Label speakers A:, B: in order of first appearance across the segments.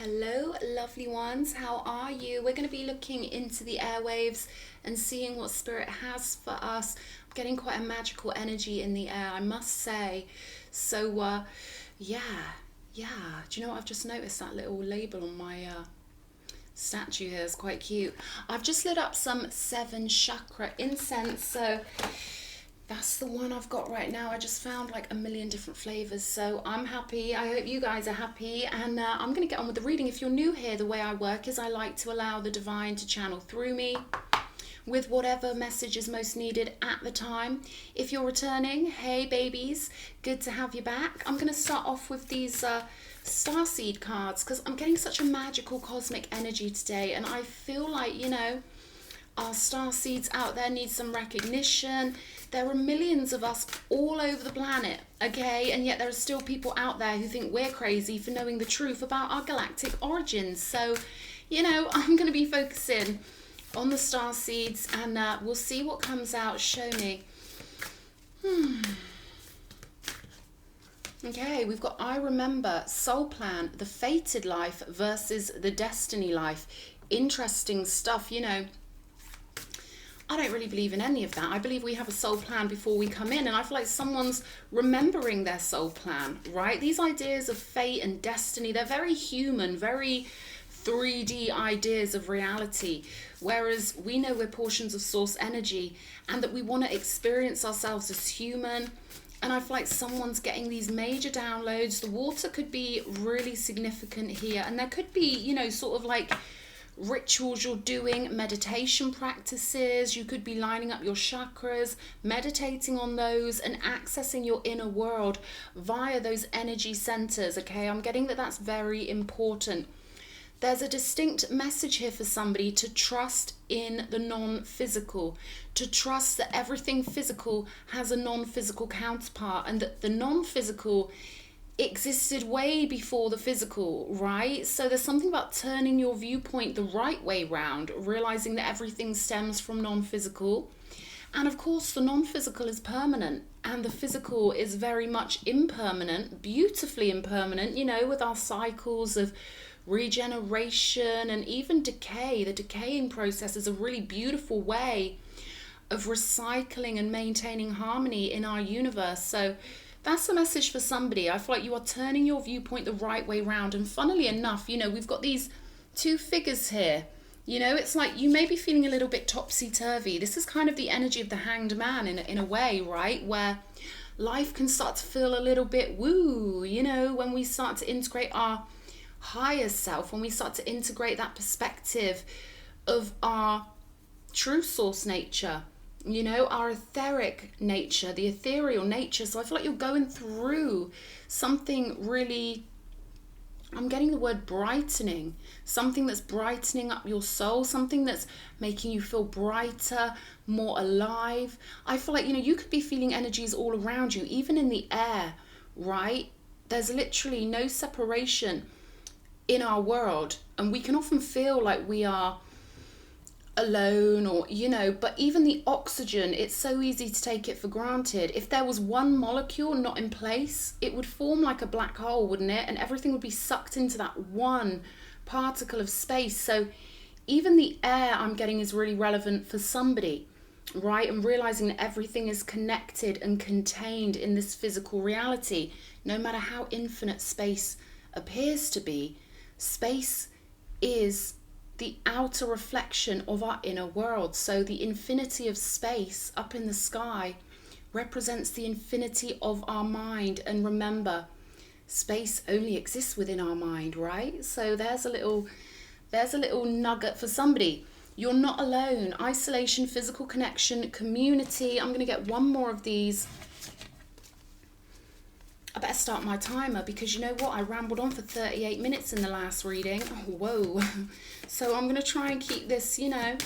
A: Hello, lovely ones. How are you? We're going to be looking into the airwaves and seeing what spirit has for us. I'm getting quite a magical energy in the air, I must say. So, yeah. Do you know what I've just noticed? That little label on my statue here is quite cute. I've just lit up some 7 chakra incense, so that's the one I've got right now. I just found like a million different flavors, so I'm happy. I hope you guys are happy, and I'm going to get on with the reading. If you're new here, the way I work is I like to allow the divine to channel through me with whatever message is most needed at the time. If you're returning, hey babies, good to have you back. I'm going to start off with these starseed cards because I'm getting such a magical cosmic energy today, and I feel like, you know, our star seeds out there need some recognition. There are millions of us all over the planet, okay? And yet there are still people out there who think we're crazy for knowing the truth about our galactic origins. So, you know, I'm going to be focusing on the star seeds, and we'll see what comes out. Show me. Okay, we've got I Remember, Soul Plan, the Fated Life versus the Destiny Life. Interesting stuff, you know. I don't really believe in any of that. I believe we have a soul plan before we come in, and I feel like someone's remembering their soul plan, right? These ideas of fate and destiny, they're very human, very 3D ideas of reality, whereas we know we're portions of source energy and that we want to experience ourselves as human. And I feel like someone's getting these major downloads. The water could be really significant here, and there could be, you know, sort of like rituals you're doing, meditation practices. You could be lining up your chakras, meditating on those, and accessing your inner world via those energy centers. Okay, I'm getting that that's very important. There's a distinct message here for somebody to trust in the non-physical, to trust that everything physical has a non-physical counterpart, and that the non-physical existed way before the physical, right? So there's something about turning your viewpoint the right way round, realizing that everything stems from non-physical. And of course, the non-physical is permanent, and the physical is very much impermanent, beautifully impermanent, you know, with our cycles of regeneration and even decay. The decaying process is a really beautiful way of recycling and maintaining harmony in our universe. So that's the message for somebody. I feel like you are turning your viewpoint the right way round. And funnily enough, you know, we've got these 2 figures here. You know, it's like you may be feeling a little bit topsy-turvy. This is kind of the energy of the Hanged Man in a way, right? Where life can start to feel a little bit woo, you know, when we start to integrate our higher self, when we start to integrate that perspective of our true source nature, you know, our etheric nature, the ethereal nature. So I feel like you're going through something really, I'm getting the word brightening, something that's brightening up your soul, something that's making you feel brighter, more alive. I feel like, you know, you could be feeling energies all around you, even in the air, right? There's literally no separation in our world, and we can often feel like we are alone, or, you know, but even the oxygen, it's so easy to take it for granted. If there was one molecule not in place, it would form like a black hole, wouldn't it? And everything would be sucked into that one particle of space. So even the air, I'm getting, is really relevant for somebody, right? And realizing that everything is connected and contained in this physical reality. No matter how infinite space appears to be, space is the outer reflection of our inner world. So the infinity of space up in the sky represents the infinity of our mind. And remember, space only exists within our mind, right? So there's a little nugget for somebody. You're not alone. Isolation, physical connection, community. I'm going to get one more of these. I better start my timer, because you know what? I rambled on for 38 minutes in the last reading. Oh, whoa. So I'm going to try and keep this, you know,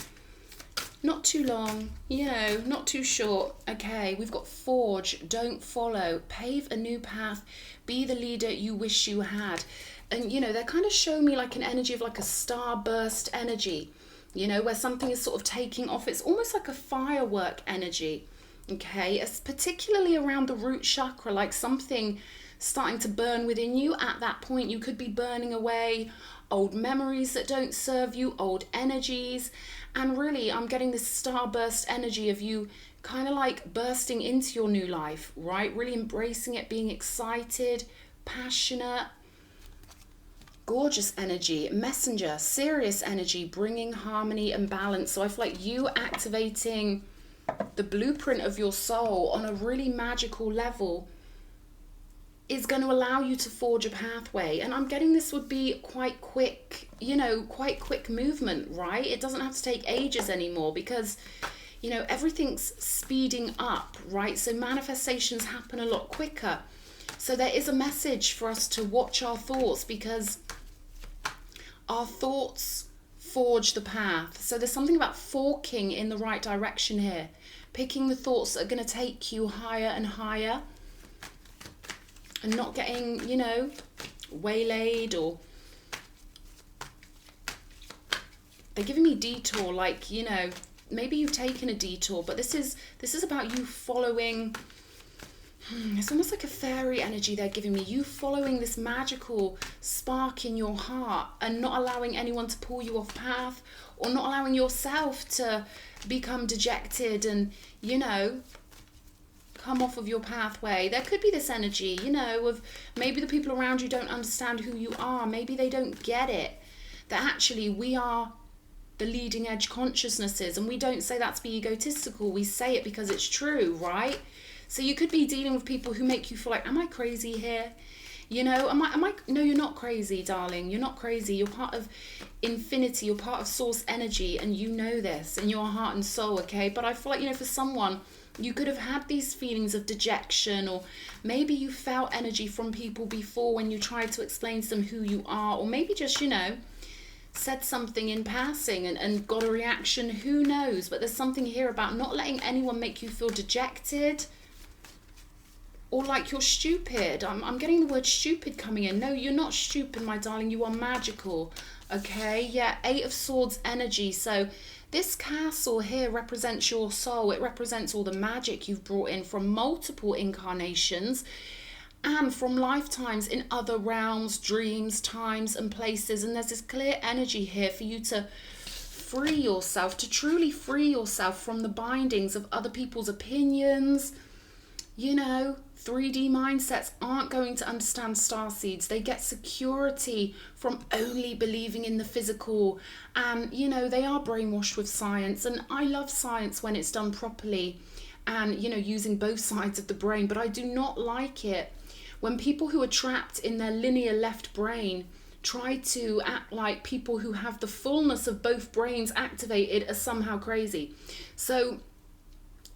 A: not too long, you know, not too short. Okay, we've got Forge, Don't Follow, Pave a New Path, Be the Leader You Wish You Had. And, you know, they're kind of showing me like an energy of like a starburst energy, you know, where something is sort of taking off. It's almost like a firework energy. Okay, it's particularly around the root chakra, like something starting to burn within you. At that point, you could be burning away old memories that don't serve you, old energies. And really, I'm getting this starburst energy of you kind of like bursting into your new life, right? Really embracing it, being excited, passionate. Gorgeous energy, messenger, serious energy, bringing harmony and balance. So I feel like you activating the blueprint of your soul on a really magical level is going to allow you to forge a pathway. And I'm getting this would be quite quick, quite quick movement, right? It doesn't have to take ages anymore because, everything's speeding up, right? So manifestations happen a lot quicker. So there is a message for us to watch our thoughts, because our thoughts forge the path. So there's something about forking in the right direction here, picking the thoughts that are going to take you higher and higher, and not getting, waylaid, or they're giving me detour, like, maybe you've taken a detour, but this is about you following. It's almost like a fairy energy they're giving me. You following this magical spark in your heart and not allowing anyone to pull you off path, or not allowing yourself to become dejected and, come off of your pathway. There could be this energy, of maybe the people around you don't understand who you are. Maybe they don't get it, that actually we are the leading edge consciousnesses, and we don't say that to be egotistical. We say it because it's true, right? So you could be dealing with people who make you feel like, am I crazy here? Am I? No, you're not crazy, darling. You're not crazy. You're part of infinity. You're part of source energy, and you know this in your heart and soul, okay? But I feel like, for someone, you could have had these feelings of dejection, or maybe you felt energy from people before when you tried to explain to them who you are, or maybe just, said something in passing and got a reaction. Who knows? But there's something here about not letting anyone make you feel dejected, or like you're stupid. I'm getting the word stupid coming in. No, you're not stupid, my darling. You are magical. Okay? Yeah, 8 of Swords energy. So this castle here represents your soul. It represents all the magic you've brought in from multiple incarnations and from lifetimes in other realms, dreams, times and places. And there's this clear energy here for you to free yourself, to truly free yourself from the bindings of other people's opinions. 3D mindsets aren't going to understand starseeds. They get security from only believing in the physical. And, they are brainwashed with science. And I love science when it's done properly and, using both sides of the brain. But I do not like it when people who are trapped in their linear left brain try to act like people who have the fullness of both brains activated are somehow crazy. So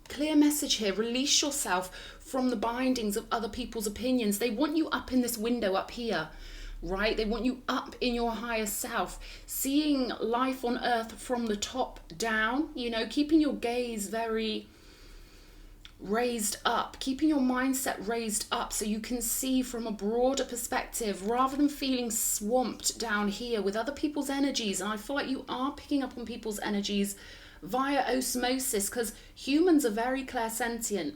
A: clear message here. Release yourself from the bindings of other people's opinions. They want you up in this window up here, right? They want you up in your higher self, seeing life on earth from the top down, keeping your gaze very raised up, keeping your mindset raised up so you can see from a broader perspective rather than feeling swamped down here with other people's energies. And I feel like you are picking up on people's energies via osmosis, because humans are very clairsentient,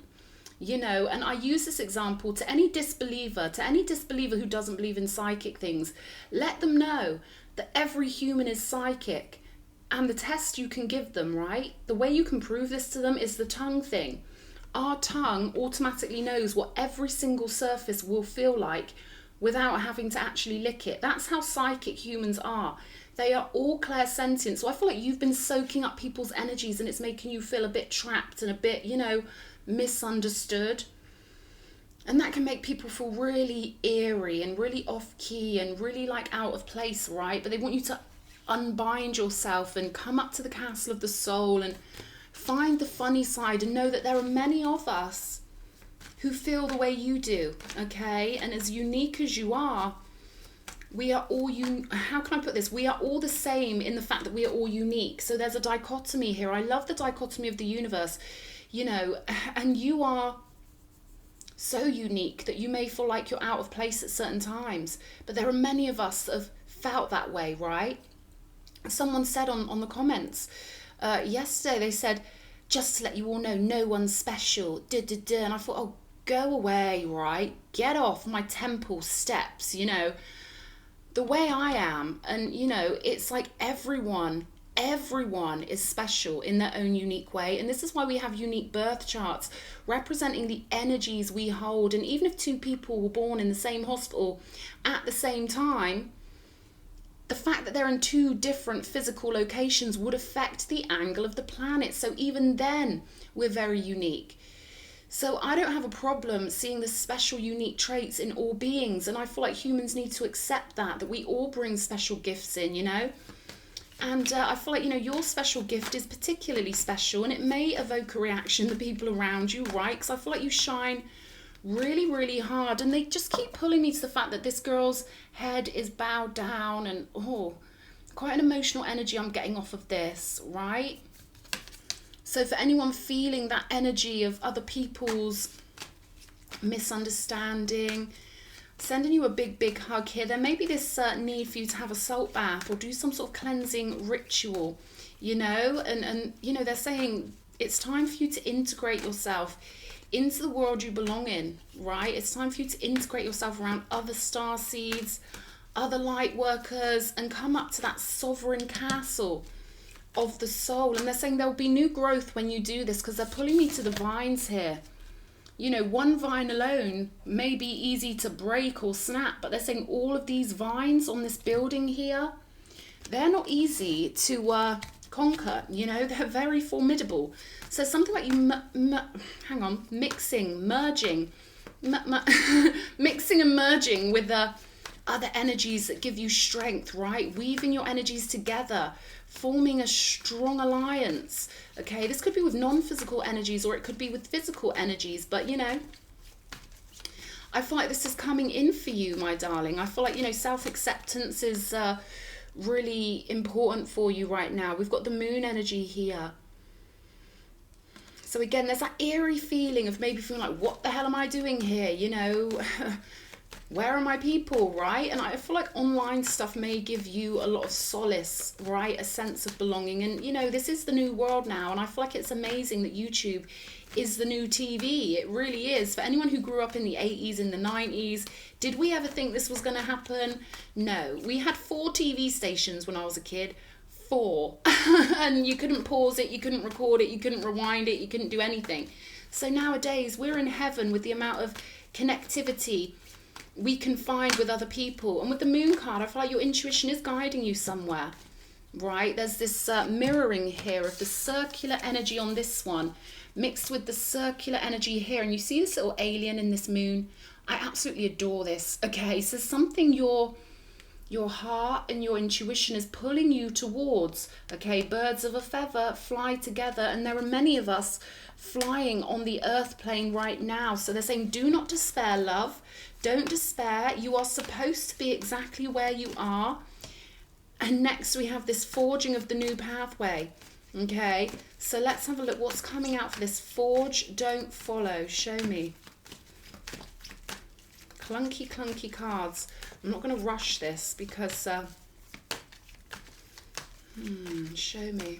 A: and I use this example to any disbeliever who doesn't believe in psychic things. Let them know that every human is psychic, and the test you can give them, right? The way you can prove this to them is the tongue thing. Our tongue automatically knows what every single surface will feel like without having to actually lick it. That's how psychic humans are. They are all clairsentient. So I feel like you've been soaking up people's energies and it's making you feel a bit trapped and a bit, misunderstood. And that can make people feel really eerie and really off key and really like out of place, right? But they want you to unbind yourself and come up to the castle of the soul and find the funny side and know that there are many of us who feel the way you do, okay? And as unique as you are, we are all how can I put this? We are all the same in the fact that we are all unique. So there's a dichotomy here. I love the dichotomy of the universe, and you are so unique that you may feel like you're out of place at certain times. But there are many of us that have felt that way, right? Someone said on the comments yesterday, they said, just to let you all know, no one's special, and I thought, oh, go away, right? Get off my temple steps, the way I am, and you know, it's like everyone is special in their own unique way, and this is why we have unique birth charts representing the energies we hold. And even if two people were born in the same hospital at the same time, the fact that they're in two different physical locations would affect the angle of the planet. So even then, we're very unique. So I don't have a problem seeing the special, unique traits in all beings. And I feel like humans need to accept that we all bring special gifts in, you know. And I feel like, you know, your special gift is particularly special, and it may evoke a reaction to people around you, right? Because I feel like you shine really, really hard, and they just keep pulling me to the fact that this girl's head is bowed down, and quite an emotional energy I'm getting off of this, right? So for anyone feeling that energy of other people's misunderstanding, sending you a big, big hug here. There may be this need for you to have a salt bath or do some sort of cleansing ritual, you know, and you know, they're saying it's time for you to integrate yourself into the world you belong in, right? It's time for you to integrate yourself around other star seeds, other light workers, and come up to that sovereign castle of the soul. And they're saying there will be new growth when you do this, because they're pulling me to the vines here. You know, one vine alone may be easy to break or snap, but they're saying all of these vines on this building here, they're not easy to conquer, you know, they're very formidable. So something like you, merging and merging with other energies that give you strength, right? Weaving your energies together, forming a strong alliance. Okay, this could be with non-physical energies, or it could be with physical energies, but you know, I feel like this is coming in for you, my darling. I feel like, you know, self-acceptance is really important for you right now. We've got the moon energy here. So again, there's that eerie feeling of maybe feeling like, what the hell am I doing here? You know, where are my people, right? And I feel like online stuff may give you a lot of solace, right? A sense of belonging. And, you know, this is the new world now. And I feel like it's amazing that YouTube is the new TV. It really is. For anyone who grew up in the 80s, in the 90s, did we ever think this was going to happen? No. We had 4 TV stations when I was a kid. 4. And you couldn't pause it, you couldn't record it, you couldn't rewind it, you couldn't do anything. So nowadays, we're in heaven with the amount of connectivity we can find with other people. And with the moon card, I feel like your intuition is guiding you somewhere, right? There's this mirroring here of the circular energy on this one mixed with the circular energy here, and you see this little alien in this moon. I absolutely adore this. Okay, so something your heart and your intuition is pulling you towards. Okay, birds of a feather fly together, and there are many of us flying on the earth plane right now. So they're saying, do not despair, love. Don't despair. You are supposed to be exactly where you are. And next we have this forging of the new pathway. Okay, so let's have a look. What's coming out for this? Forge, don't follow. Show me. Clunky, clunky cards. I'm not going to rush this because... show me.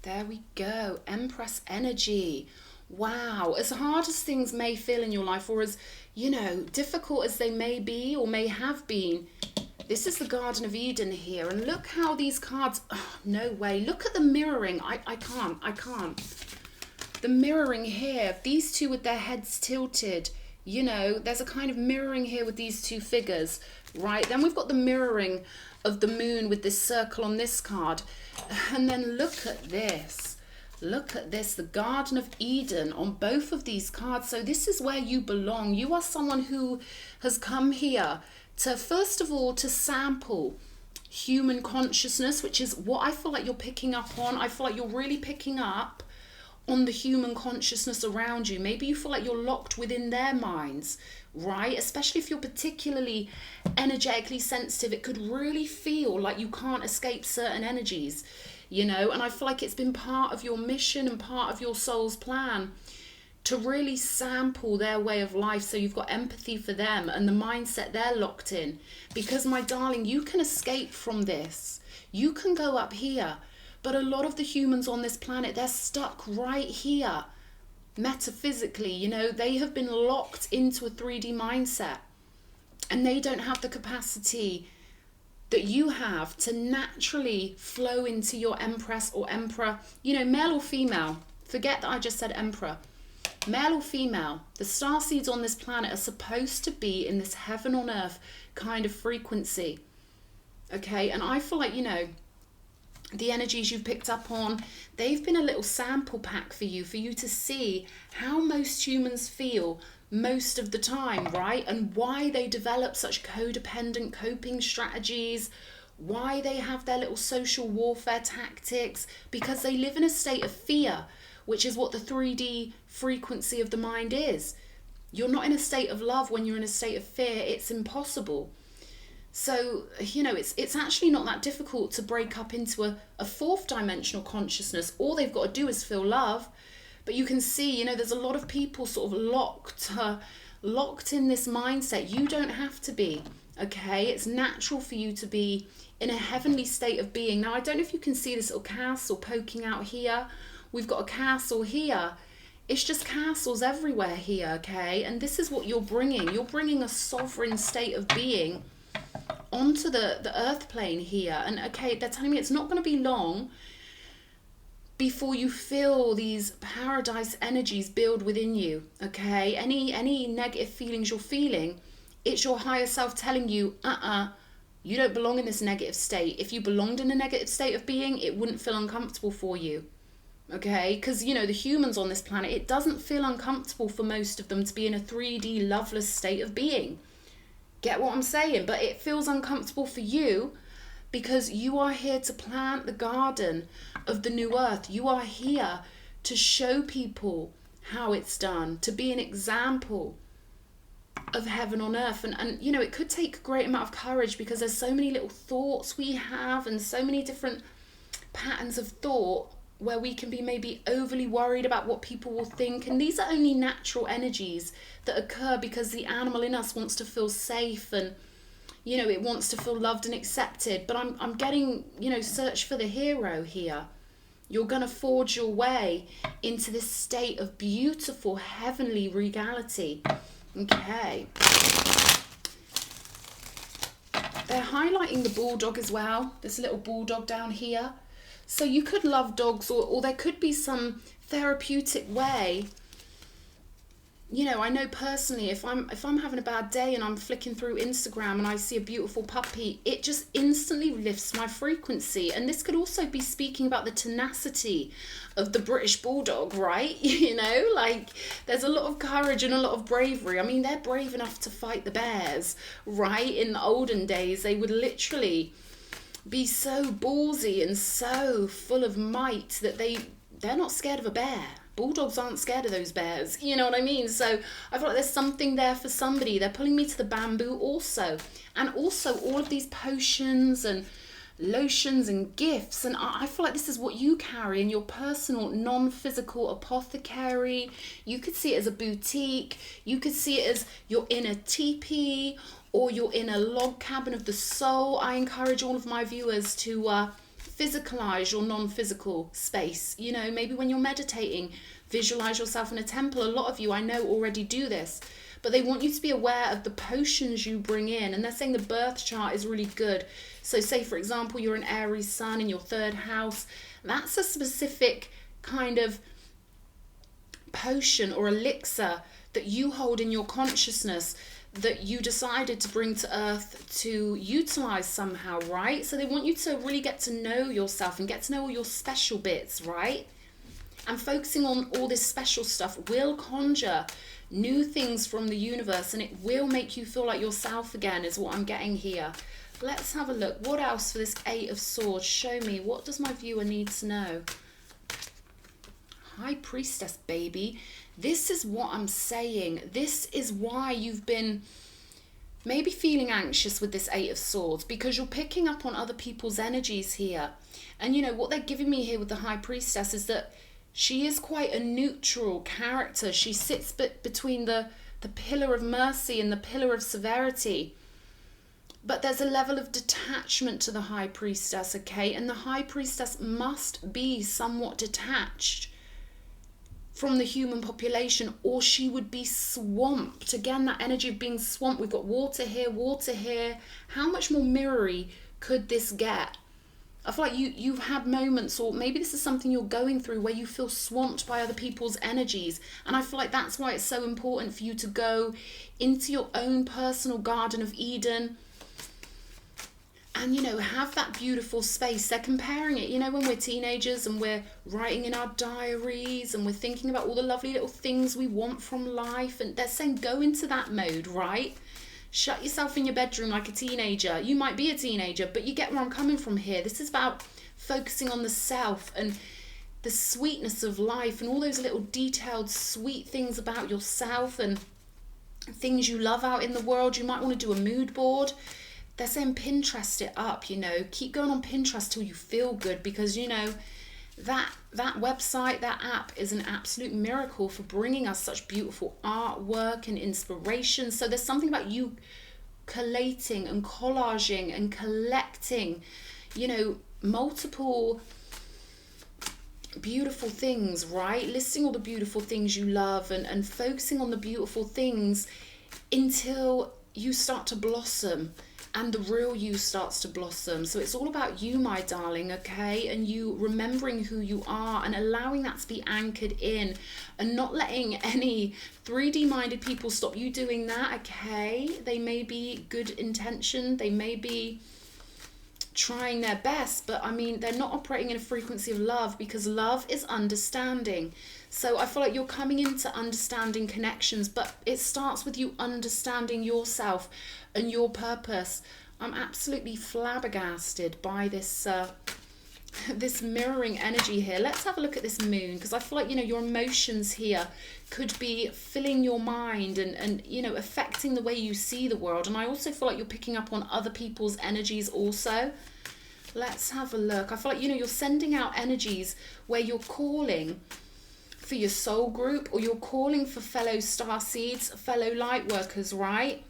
A: There we go. Empress energy. Wow. As hard as things may feel in your life, or as, you know, difficult as they may be or may have been, this is the Garden of Eden here. And look how these cards... Oh, no way. Look at the mirroring. I can't. The mirroring here. These two with their heads tilted. You know, there's a kind of mirroring here with these two figures, right? Then we've got the mirroring of the moon with this circle on this card. And then look at this. Look at this, the Garden of Eden on both of these cards. So this is where you belong. You are someone who has come here to, first of all, to sample human consciousness, which is what I feel like you're picking up on. I feel like you're really picking up on the human consciousness around you. Maybe you feel like you're locked within their minds, right? Especially if you're particularly energetically sensitive, it could really feel like you can't escape certain energies, you know. And I feel like it's been part of your mission and part of your soul's plan to really sample their way of life, so you've got empathy for them and the mindset they're locked in. Because, my darling, you can escape from this. You can go up here. But a lot of the humans on this planet, they're stuck right here. metaphysically, you know, they have been locked into a 3D mindset, and they don't have the capacity that you have to naturally flow into your empress or emperor, you know, male or female. Forget that I just said emperor. Male or female, the starseeds on this planet are supposed to be in this heaven on earth kind of frequency. Okay, and I feel like, you know, the energies you've picked up on, they've been a little sample pack for you to see how most humans feel most of the time, right? And why they develop such codependent coping strategies, why they have their little social warfare tactics, because they live in a state of fear, which is what the 3D frequency of the mind is. You're not in a state of love when you're in a state of fear. It's impossible. So, you know, it's actually not that difficult to break up into a fourth dimensional consciousness. All they've got to do is feel love. But you can see, you know, there's a lot of people sort of locked in this mindset. You don't have to be, okay? It's natural for you to be in a heavenly state of being. Now, I don't know if you can see this little castle poking out here. We've got a castle here. It's just castles everywhere here, okay? And this is what you're bringing. You're bringing a sovereign state of being onto the earth plane here. And okay, they're telling me it's not going to be long before you feel these paradise energies build within you, okay? Any negative feelings you're feeling, it's your higher self telling you, you don't belong in this negative state. If you belonged in a negative state of being, it wouldn't feel uncomfortable for you, okay? Because, you know, the humans on this planet, it doesn't feel uncomfortable for most of them to be in a 3D loveless state of being. Get what I'm saying? But it feels uncomfortable for you because you are here to plant the garden of the new earth. You are here to show people how it's done, to be an example of heaven on earth. And you know, it could take a great amount of courage because there's so many little thoughts we have and so many different patterns of thought where we can be maybe overly worried about what people will think. And these are only natural energies that occur because the animal in us wants to feel safe and, you know, it wants to feel loved and accepted. But I'm getting, you know, search for the hero here. You're going to forge your way into this state of beautiful heavenly regality. Okay. They're highlighting the bulldog as well. This little bulldog down here. So you could love dogs, or there could be some therapeutic way. You know, I know personally, if I'm having a bad day and I'm flicking through Instagram and I see a beautiful puppy, it just instantly lifts my frequency. And this could also be speaking about the tenacity of the British bulldog, right? You know, like there's a lot of courage and a lot of bravery. I mean, they're brave enough to fight the bears, right? In the olden days, they would literally be so ballsy and so full of might that they're not scared of a bear. Bulldogs aren't scared of those bears, you know what I mean? So I feel like there's something there for somebody. They're pulling me to the bamboo also. And also all of these potions and lotions and gifts. And I feel like this is what you carry in your personal non-physical apothecary. You could see it as a boutique. You could see it as your inner teepee, or you're in a log cabin of the soul. I encourage all of my viewers to physicalize your non-physical space. You know, maybe when you're meditating, visualize yourself in a temple. A lot of you I know already do this, but they want you to be aware of the potions you bring in. And they're saying the birth chart is really good. So say, for example, you're an Aries sun in your 3rd house. That's a specific kind of potion or elixir that you hold in your consciousness that you decided to bring to earth to utilize somehow, right? So they want you to really get to know yourself and get to know all your special bits, right? And focusing on all this special stuff will conjure new things from the universe, and it will make you feel like yourself again, is what I'm getting here. Let's have a look. What else for this 8 of Swords? Show me. What does my viewer need to know? High Priestess, baby. This is what I'm saying. This is why you've been maybe feeling anxious with this 8 of Swords, because you're picking up on other people's energies here. And you know, what they're giving me here with the High Priestess is that she is quite a neutral character. She sits between the pillar of mercy and the pillar of severity. But there's a level of detachment to the High Priestess, okay? And the High Priestess must be somewhat detached from the human population, or she would be swamped. Again, that energy of being swamped. We've got water here, water here. How much more mirrory could this get? I feel like you've had moments, or maybe this is something you're going through, where you feel swamped by other people's energies. And I feel like that's why it's so important for you to go into your own personal Garden of Eden and, you know, have that beautiful space. They're comparing it, you know, when we're teenagers and we're writing in our diaries and we're thinking about all the lovely little things we want from life. And they're saying go into that mode, right? Shut yourself in your bedroom like a teenager. You might be a teenager, but you get where I'm coming from here. This is about focusing on the self and the sweetness of life and all those little detailed sweet things about yourself and things you love out in the world. You might want to do a mood board. They're saying Pinterest it up, you know. Keep going on Pinterest till you feel good, because, you know, that website, that app is an absolute miracle for bringing us such beautiful artwork and inspiration. So there's something about you collating and collaging and collecting, you know, multiple beautiful things, right? Listing all the beautiful things you love and focusing on the beautiful things until you start to blossom and the real you starts to blossom. So it's all about you, my darling, okay? And you remembering who you are and allowing that to be anchored in and not letting any 3D minded people stop you doing that, okay? They may be good intention, they may be trying their best, but I mean, they're not operating in a frequency of love, because love is understanding. So I feel like you're coming into understanding connections, but it starts with you understanding yourself and your purpose. I'm absolutely flabbergasted by this this mirroring energy here. Let's have a look at this moon, because I feel like, you know, your emotions here could be filling your mind and you know, affecting the way you see the world. And I also feel like you're picking up on other people's energies also. Let's have a look. I feel like, you know, you're sending out energies where you're calling for your soul group, or you're calling for fellow star seeds, fellow light workers, right?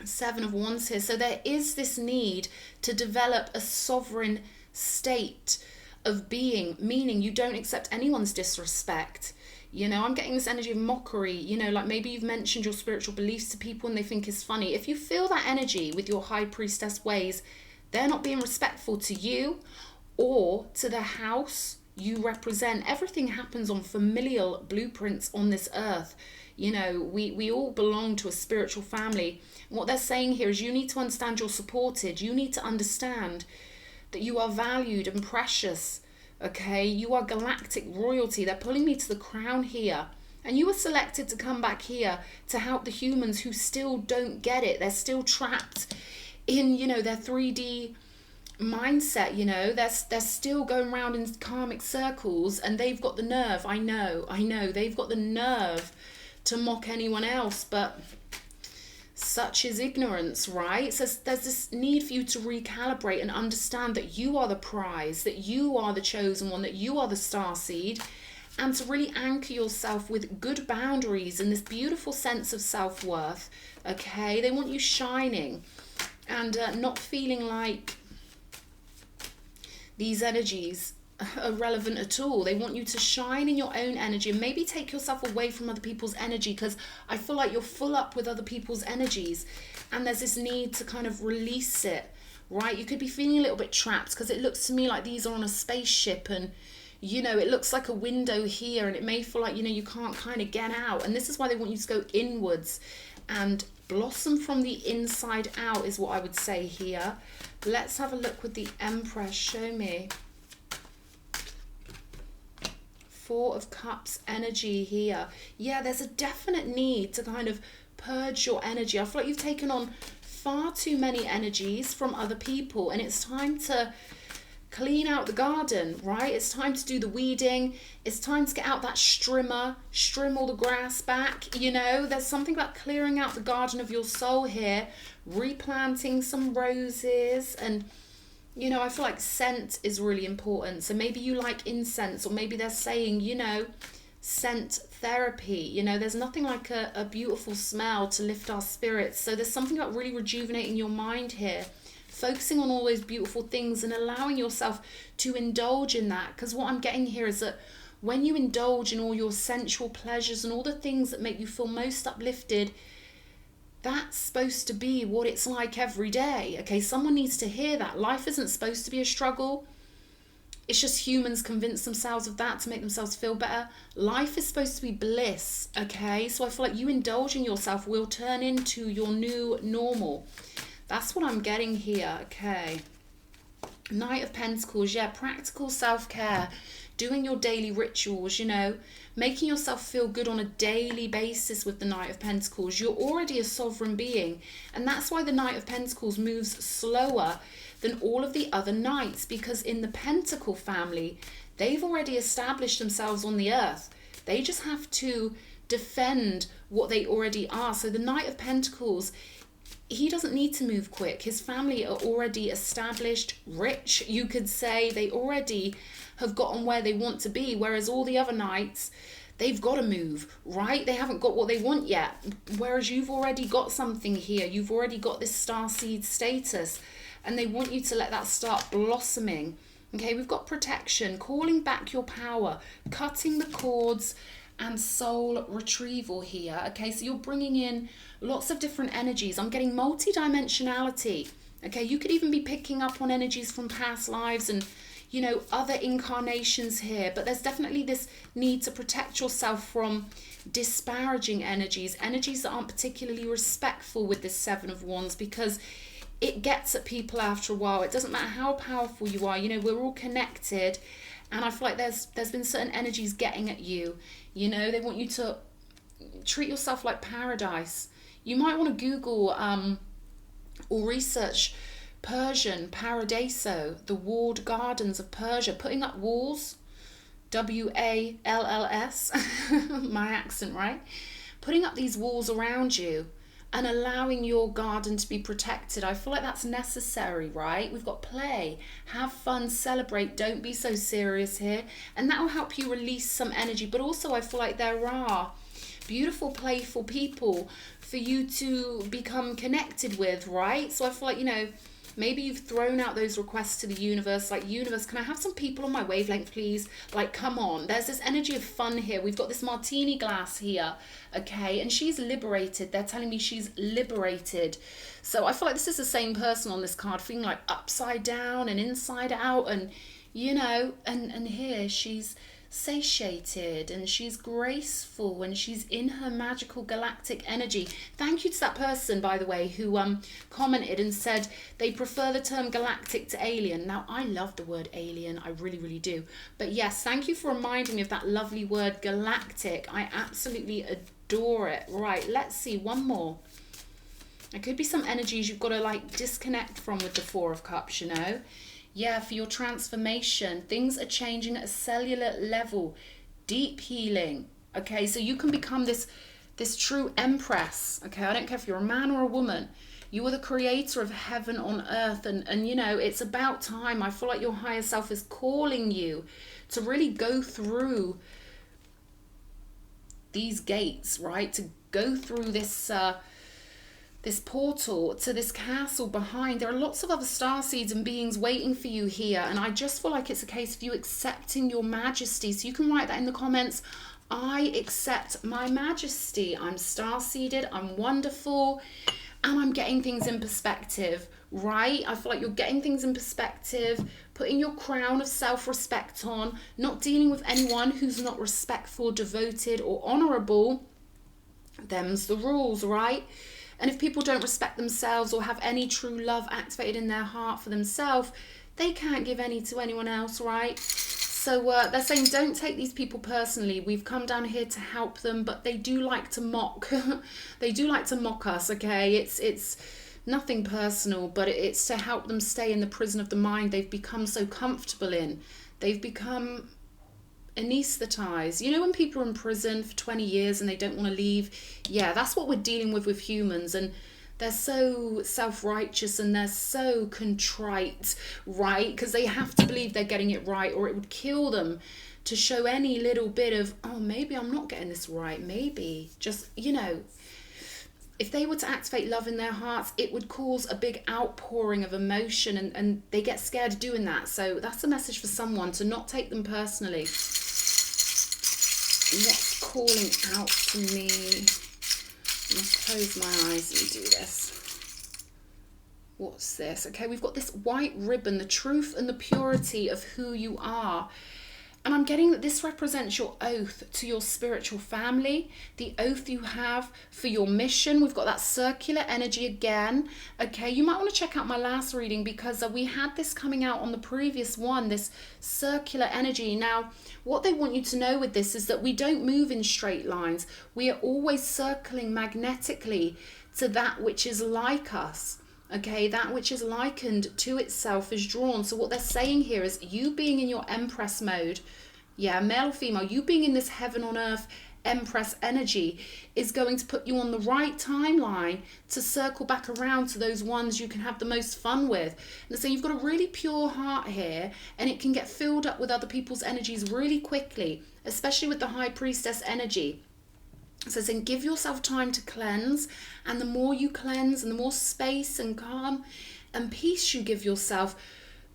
A: 7 of Wands here. So there is this need to develop a sovereign state of being, meaning you don't accept anyone's disrespect. You know, I'm getting this energy of mockery, you know, like maybe you've mentioned your spiritual beliefs to people and they think it's funny. If you feel that energy with your high priestess ways, they're not being respectful to you or to the house you represent. Everything happens on familial blueprints on this earth. You know, we all belong to a spiritual family. And what they're saying here is you need to understand you're supported. You need to understand that you are valued and precious. Okay, you are galactic royalty. They're pulling me to the crown here. And you were selected to come back here to help the humans who still don't get it. They're still trapped in, you know, their 3D mindset, you know. They're still going around in karmic circles, and they've got the nerve. I know. They've got the nerve to mock anyone else, but such is ignorance, right? So there's this need for you to recalibrate and understand that you are the prize, that you are the chosen one, that you are the starseed, and to really anchor yourself with good boundaries and this beautiful sense of self-worth, okay? They want you shining and not feeling like these energies are relevant at all. They want you to shine in your own energy and maybe take yourself away from other people's energy, because I feel like you're full up with other people's energies and there's this need to kind of release it, right? You could be feeling a little bit trapped, because it looks to me like these are on a spaceship and, you know, it looks like a window here and it may feel like, you know, you can't kind of get out. And this is why they want you to go inwards and blossom from the inside out, is what I would say here. Let's have a look with the Empress. Show me. 4 of Cups energy here. Yeah, there's a definite need to kind of purge your energy. I feel like you've taken on far too many energies from other people, and it's time to clean out the garden, right? It's time to do the weeding. It's time to get out that strimmer, trim all the grass back. You know, there's something about clearing out the garden of your soul here, replanting some roses, and, you know, I feel like scent is really important. So maybe you like incense, or maybe they're saying, you know, scent therapy. You know, there's nothing like a beautiful smell to lift our spirits. So there's something about really rejuvenating your mind here, focusing on all those beautiful things and allowing yourself to indulge in that. Because what I'm getting here is that when you indulge in all your sensual pleasures and all the things that make you feel most uplifted, that's supposed to be what it's like every day. Okay, someone needs to hear that. Life isn't supposed to be a struggle. It's just humans convince themselves of that to make themselves feel better. Life is supposed to be bliss, okay? So I feel like you indulging yourself will turn into your new normal. That's what I'm getting here, okay? Knight of Pentacles, yeah, practical self-care, doing your daily rituals, you know, making yourself feel good on a daily basis with the Knight of Pentacles. You're already a sovereign being, and that's why the Knight of Pentacles moves slower than all of the other knights, because in the Pentacle family, they've already established themselves on the earth. They just have to defend what they already are. So the Knight of Pentacles, he doesn't need to move quick. His family are already established, rich, you could say. They already have gotten where they want to be, whereas all the other knights, they've got to move, right? They haven't got what they want yet, whereas you've already got something here. You've already got this starseed status, and they want you to let that start blossoming. Okay, we've got protection, calling back your power, cutting the cords, and soul retrieval here. Okay, so you're bringing in lots of different energies. I'm getting multi-dimensionality. Okay, you could even be picking up on energies from past lives and, you know, other incarnations here. But there's definitely this need to protect yourself from disparaging energies, energies that aren't particularly respectful with this Seven of Wands, because it gets at people after a while. It doesn't matter how powerful you are. You know, we're all connected. And I feel like there's been certain energies getting at you. You know, they want you to treat yourself like paradise. You might want to Google or research Persian, Paradiso, the walled gardens of Persia, putting up walls, W-A-L-L-S, my accent, right? Putting up these walls around you and allowing your garden to be protected. I feel like that's necessary, right? We've got play, have fun, celebrate, don't be so serious here. And that will help you release some energy. But also I feel like there are beautiful, playful people for you to become connected with, right? So I feel like, you know, maybe you've thrown out those requests to the universe, like, universe, can I have some people on my wavelength, please? Like, come on. There's this energy of fun here. We've got this martini glass here, okay? And she's liberated. They're telling me she's liberated. So I feel like this is the same person on this card, feeling like upside down and inside out. And, you know, and here she's satiated and she's graceful and she's in her magical galactic energy. Thank you to that person, by the way, who commented and said they prefer the term galactic to alien. Now, I love the word alien, I really, really do. But yes, thank you for reminding me of that lovely word galactic. I absolutely adore it. Right, let's see, one more. There could be some energies you've got to like disconnect from with the Four of Cups, you know. Yeah, for your transformation, things are changing at a cellular level, deep healing. Okay, so you can become this true empress. Okay, I don't care if you're a man or a woman. You are the creator of heaven on earth, and you know, it's about time. I feel like your higher self is calling you to really go through these gates, right? To go through this this portal to this castle behind. There are lots of other starseeds and beings waiting for you here, and I just feel like it's a case of you accepting your majesty. So you can write that in the comments. I accept my majesty. I'm starseeded, I'm wonderful, and I'm getting things in perspective, right? I feel like you're getting things in perspective, putting your crown of self-respect on, not dealing with anyone who's not respectful, devoted, or honorable. Them's the rules, right? And if people don't respect themselves or have any true love activated in their heart for themselves, they can't give any to anyone else, right? So they're saying don't take these people personally. We've come down here to help them, but they do like to mock. They do like to mock us, okay? It's nothing personal, but it's to help them stay in the prison of the mind they've become so comfortable in. They've become anesthetized. You know, when people are in prison for 20 years and they don't want to leave? Yeah, that's what we're dealing with humans. And they're so self-righteous and they're so contrite, right? Because they have to believe they're getting it right, or it would kill them to show any little bit of, oh, maybe I'm not getting this right. Maybe just, you know, if they were to activate love in their hearts, it would cause a big outpouring of emotion, and they get scared of doing that. So that's a message for someone, to not take them personally. What's calling out to me? I'm going to close my eyes and do this. What's this? Okay, we've got this white ribbon, the truth and the purity of who you are. And I'm getting that this represents your oath to your spiritual family, the oath you have for your mission. We've got that circular energy again. Okay, you might want to check out my last reading because we had this coming out on the previous one, this circular energy. Now, what they want you to know with this is that we don't move in straight lines. We are always circling magnetically to that which is like us. Okay, that which is likened to itself is drawn. So what they're saying here is you being in your Empress mode, yeah, male or female, you being in this heaven on earth Empress energy is going to put you on the right timeline to circle back around to those ones you can have the most fun with. And so you've got a really pure heart here, and it can get filled up with other people's energies really quickly, especially with the High Priestess energy. So saying give yourself time to cleanse, and the more you cleanse and the more space and calm and peace you give yourself,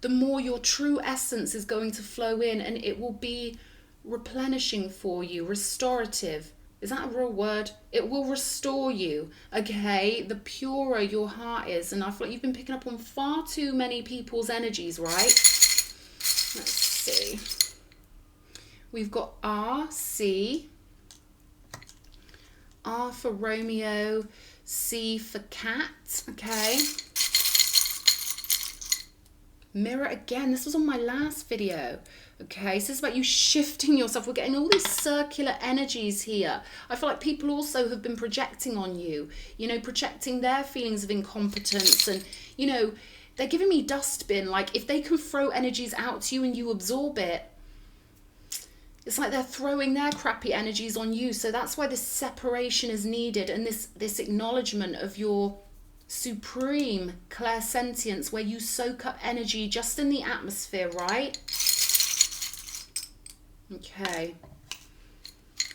A: the more your true essence is going to flow in, and it will be replenishing for you, restorative. Is that a real word? It will restore you, okay? The purer your heart is. And I feel like you've been picking up on far too many people's energies, right? Let's see. We've got R, C. R for Romeo, C for cat, okay? Mirror again, this was on my last video, okay? So it's about you shifting yourself. We're getting all these circular energies here. I feel like people also have been projecting on you, you know, projecting their feelings of incompetence, and, you know, they're giving me dustbin. Like, if they can throw energies out to you and you absorb it, it's like they're throwing their crappy energies on you. So that's why this separation is needed, and this acknowledgement of your supreme clairsentience, where you soak up energy just in the atmosphere, right? Okay.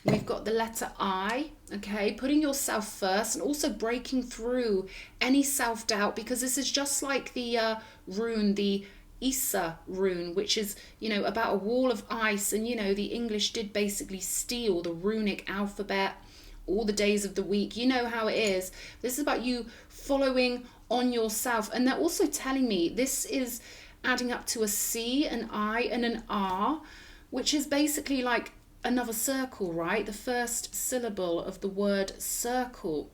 A: We've got the letter I, okay, putting yourself first and also breaking through any self-doubt, because this is just like the rune, the Issa rune, which is, you know, about a wall of ice. And, you know, the English did basically steal the runic alphabet all the days of the week. You know how it is. This is about you following on yourself. And they're also telling me this is adding up to a C, an I, and an R, which is basically like another circle, right? The first syllable of the word circle.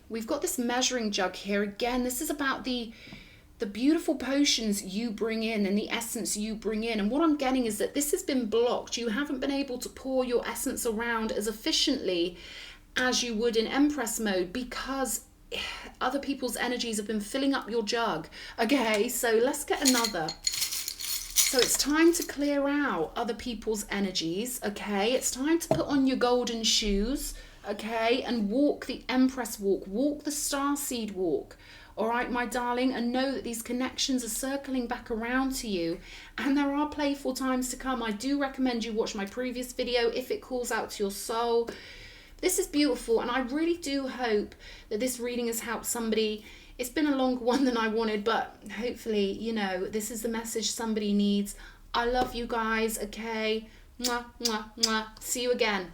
A: We've got this measuring jug here. Again, this is about the beautiful potions you bring in and the essence you bring in. And what I'm getting is that this has been blocked. You haven't been able to pour your essence around as efficiently as you would in Empress mode, because other people's energies have been filling up your jug. Okay, so let's get another. So it's time to clear out other people's energies, okay? It's time to put on your golden shoes, okay? And walk the Empress walk, walk the Starseed walk. All right, my darling, and know that these connections are circling back around to you, and there are playful times to come. I do recommend you watch my previous video if it calls out to your soul. This is beautiful, and I really do hope that this reading has helped somebody. It's been a longer one than I wanted, but hopefully, you know, this is the message somebody needs. I love you guys, okay? Mwah, mwah, mwah. See you again.